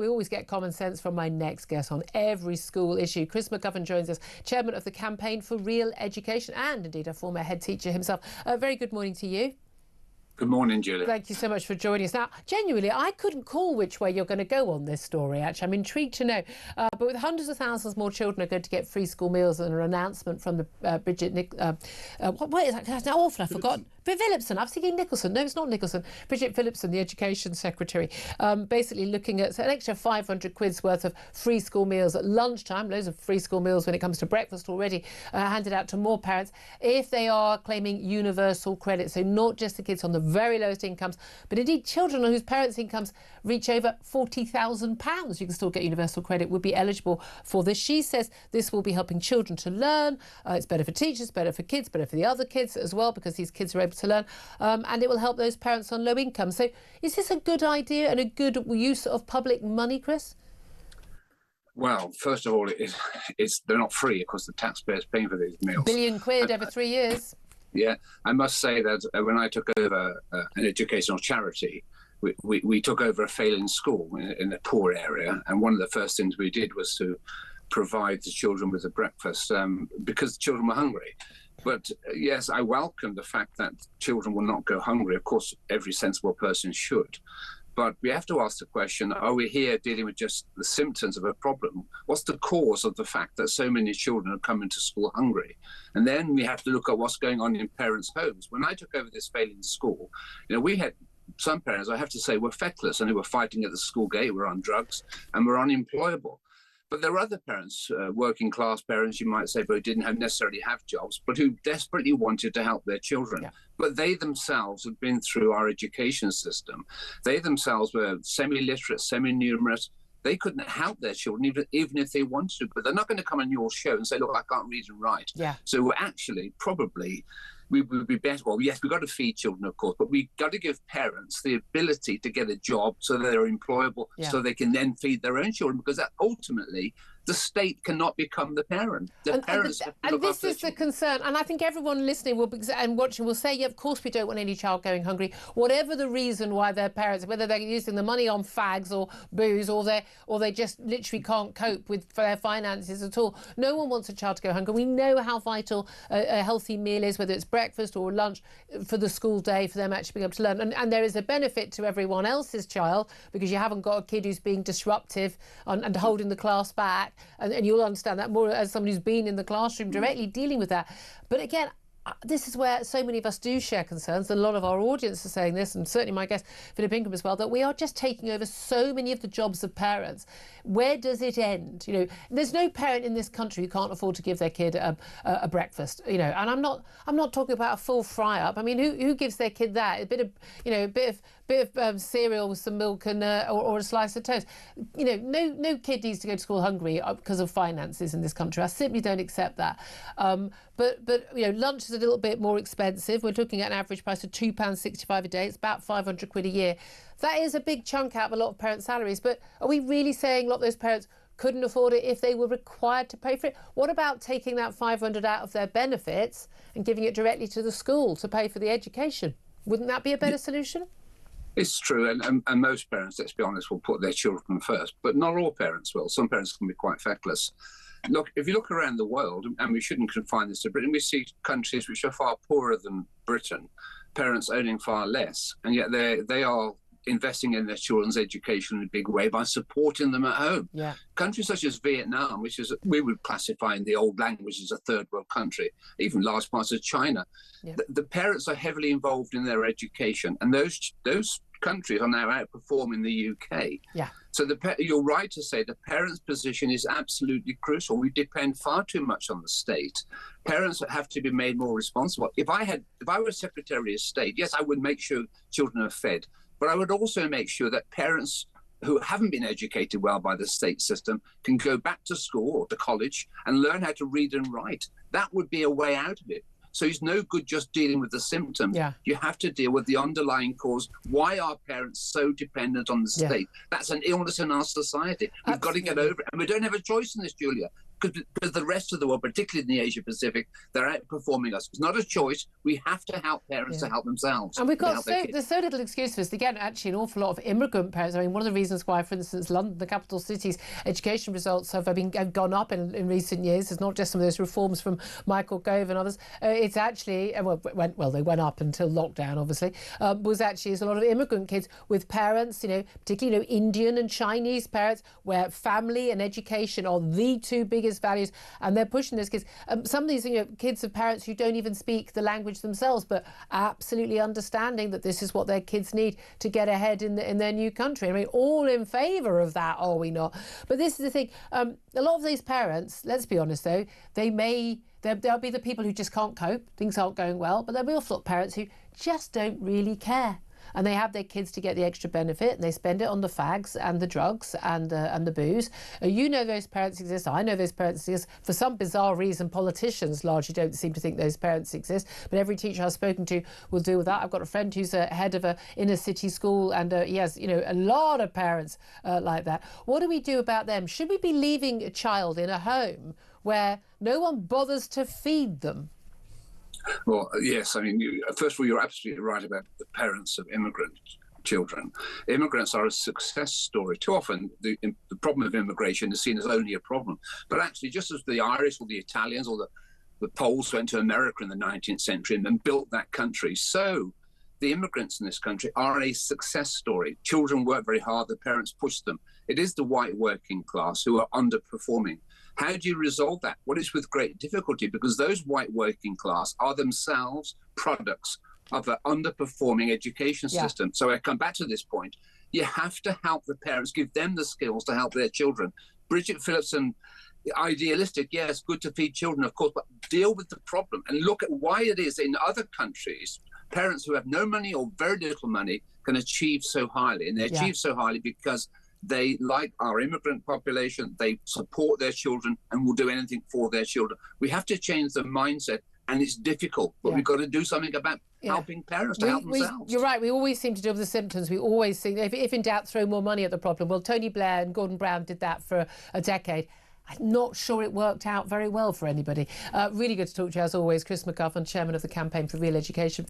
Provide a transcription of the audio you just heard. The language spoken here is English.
We always get common sense from my next guest on every school issue. Chris McGovern joins us, chairman of the Campaign for Real Education and indeed a former head teacher himself. Very good morning to you. Good morning, Julia. Thank you so much for joining us. Now, genuinely, I couldn't call which way you're going to go on this story, actually. I'm intrigued to know. But with hundreds of thousands more children are going to get free school meals and an announcement from the Bridget what is that? That's awful, I forgot. But Phillipson, I was thinking Nicholson. No, it's not Nicholson. Bridget Phillipson, the Education Secretary, basically looking at an extra 500 quid's worth of free school meals at lunchtime, loads of free school meals when it comes to breakfast already, handed out to more parents if they are claiming universal credit. So not just the kids on the very lowest incomes, but indeed children whose parents' incomes reach over £40,000. You can still get universal credit, would be eligible for this. She says this will be helping children to learn. It's better for teachers, better for kids, better for the other kids as well, because these kids are able to learn, and it will help those parents on low income. So is this a good idea and a good use of public money, Chris? Well, first of all, they're not free. Of course, the taxpayer's paying for these meals. £1 billion over 3 years. Yeah, I must say that when I took over an educational charity, we took over a failing school in a poor area, and one of the first things we did was to provide the children with a breakfast because the children were hungry. But yes, I welcome the fact that children will not go hungry. Of course, every sensible person should. But we have to ask the question, are we here dealing with just the symptoms of a problem? What's the cause of the fact that so many children are coming to school hungry? And then we have to look at what's going on in parents' homes. When I took over this failing school, we had some parents, I have to say, were feckless, and they were fighting at the school gate, were on drugs, and were unemployable. But there are other parents, working class parents, you might say, but who didn't necessarily have jobs, but who desperately wanted to help their children. Yeah. But they themselves had been through our education system. They themselves were semi-literate, semi-numerous. They couldn't help their children, even if they wanted to. But they're not going to come on your show and say, look, I can't read and write. Yeah. So we're actually probably... we would be better. Well, yes, we've got to feed children, of course, but we've got to give parents the ability to get a job so they're employable, so they can then feed their own children, because that ultimately the state cannot become the parent. And this is the concern. And I think everyone listening and watching will say, yeah, of course we don't want any child going hungry, whatever the reason why their parents, whether they're using the money on fags or booze, or they just literally can't cope with their finances at all. No one wants a child to go hungry. We know how vital a healthy meal is, whether it's breakfast or lunch, for the school day, for them actually being able to learn. And there is a benefit to everyone else's child, because you haven't got a kid who's being disruptive and holding the class back. And you'll understand that more as someone who's been in the classroom directly dealing with that. But again, this is where so many of us do share concerns. A lot of our audience are saying this, and certainly my guest, Philip Ingram, as well, that we are just taking over so many of the jobs of parents. Where does it end? There's no parent in this country who can't afford to give their kid a breakfast. And I'm not talking about a full fry up. I mean, who gives their kid that? A bit of cereal with some milk and or a slice of toast. No kid needs to go to school hungry because of finances in this country. I simply don't accept that. But lunch is a little bit more expensive. We're looking at an average price of £2.65 a day. It's about 500 quid a year. That is a big chunk out of a lot of parents' salaries. But are we really saying a lot of those parents couldn't afford it if they were required to pay for it? What about taking that 500 out of their benefits and giving it directly to the school to pay for the education? Wouldn't that be a better solution? It's true, and most parents, let's be honest, will put their children first, but not all parents will. Some parents can be quite feckless. Look, if you look around the world, and we shouldn't confine this to Britain, we see countries which are far poorer than Britain, parents earning far less, and yet they are investing in their children's education in a big way by supporting them at home. Yeah. Countries such as Vietnam, which is we would classify in the old language as a third world country, even large parts of China, the parents are heavily involved in their education, and those countries are now outperforming the UK. Yeah. So you're right to say the parents' position is absolutely crucial. We depend far too much on the state. Parents have to be made more responsible. If I were Secretary of State, yes, I would make sure children are fed, but I would also make sure that parents who haven't been educated well by the state system can go back to school or to college and learn how to read and write. That would be a way out of it. So it's no good just dealing with the symptom. Yeah. You have to deal with the underlying cause. Why are parents so dependent on the state? That's an illness in our society. We've got to get over it. And we don't have a choice in this, Julia. because the rest of the world, particularly in the Asia Pacific, they're outperforming us. It's not a choice. We have to help parents to help themselves. And we've got there's so little excuse for this. Again, actually, an awful lot of immigrant parents. I mean, one of the reasons why, for instance, London, the capital city's education results have gone up in recent years. It's not just some of those reforms from Michael Gove and others. It's actually, they went up until lockdown, obviously, is a lot of immigrant kids with parents, particularly, Indian and Chinese parents, where family and education are the two biggest values, and they're pushing those kids. Some of these, kids of parents who don't even speak the language themselves, but absolutely understanding that this is what their kids need to get ahead in their new country. I mean, all in favour of that, are we not? But this is the thing. A lot of these parents, let's be honest though, there'll be the people who just can't cope, things aren't going well, but there'll be also parents who just don't really care. And they have their kids to get the extra benefit, and they spend it on the fags and the drugs and the booze. Those parents exist. I know those parents exist. For some bizarre reason, politicians largely don't seem to think those parents exist. But every teacher I've spoken to will deal with that. I've got a friend who's a head of a inner city school, and he has, a lot of parents like that. What do we do about them? Should we be leaving a child in a home where no one bothers to feed them? Well, yes. I mean, first of all, you're absolutely right about the parents of immigrant children. Immigrants are a success story. Too often, the problem of immigration is seen as only a problem. But actually, just as the Irish or the Italians or the Poles went to America in the 19th century and built that country, so the immigrants in this country are a success story. Children work very hard. The parents push them. It is the white working class who are underperforming. How do you resolve that? Well, it's with great difficulty, because those white working class are themselves products of an underperforming education system. So I come back to this point. You have to help the parents, give them the skills to help their children. Bridget Phillipson, idealistic, yes, good to feed children, of course, but deal with the problem and look at why it is in other countries, parents who have no money or very little money can achieve so highly. And they achieve so highly because they, like our immigrant population, they support their children and will do anything for their children. We have to change the mindset, and it's difficult, but we've got to do something about helping parents to help themselves. You're right. We always seem to deal with the symptoms. We always think, if in doubt, throw more money at the problem. Well, Tony Blair and Gordon Brown did that for a decade. I'm not sure it worked out very well for anybody. Really good to talk to you, as always. Chris McGovern, Chairman of the Campaign for Real Education.